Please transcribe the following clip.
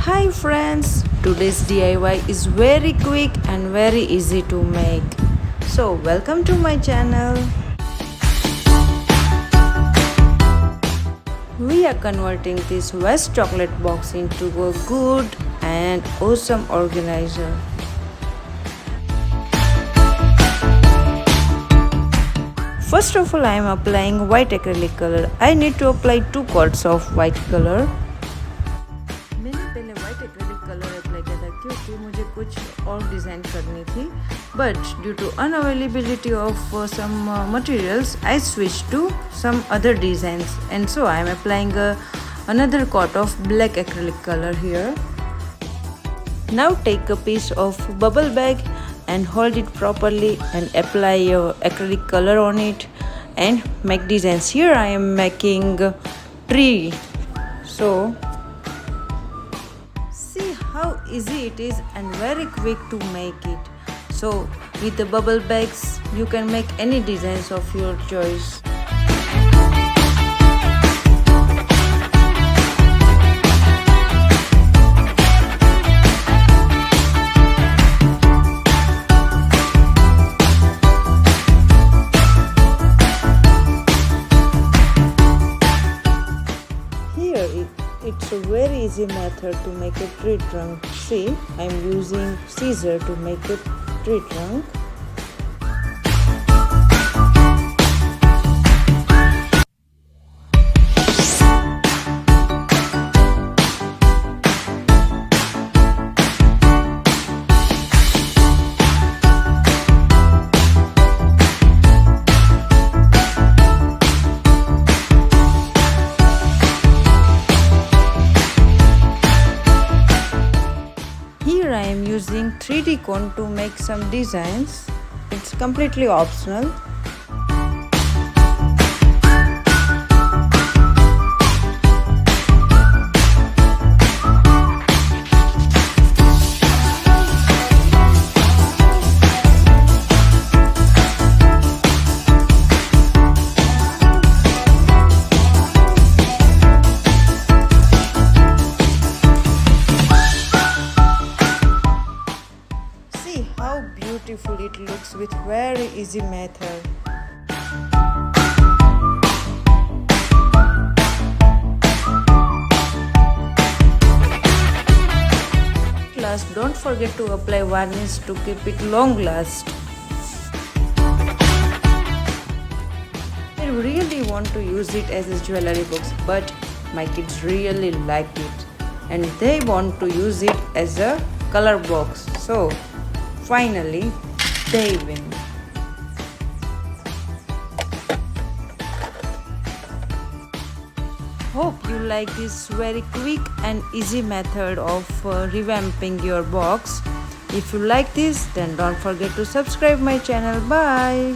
Hi friends, today's DIY is very quick and very easy to make. So welcome to my channel. We are converting this waste chocolate box into a good and awesome organizer. First of all, I am applying white acrylic color. I need to apply 2 quarts of white color. मैंने पहले white acrylic color apply किया था क्योंकि मुझे कुछ और design करनी थी. But due to unavailability of some materials, I switched to some other designs, and so I am applying another coat of black acrylic color here. Now take a piece of bubble bag and hold it properly and apply your acrylic color on it and make designs. Here I am making a tree. So see how easy it is and very quick to make it. So with the bubble bags you can make any designs of your choice. It's a very easy method to make a tree trunk. See, I'm using scissors to make a tree trunk. Here I am using 3D cone to make some designs. It's completely optional. How beautiful it looks with very easy method. Last, don't forget to apply varnish to keep it long last. I really want to use it as a jewelry box, but my kids really like it and they want to use it as a color box. So finally, they win. Hope you like this very quick and easy method of revamping your box. If you like this, then don't forget to subscribe my channel. Bye.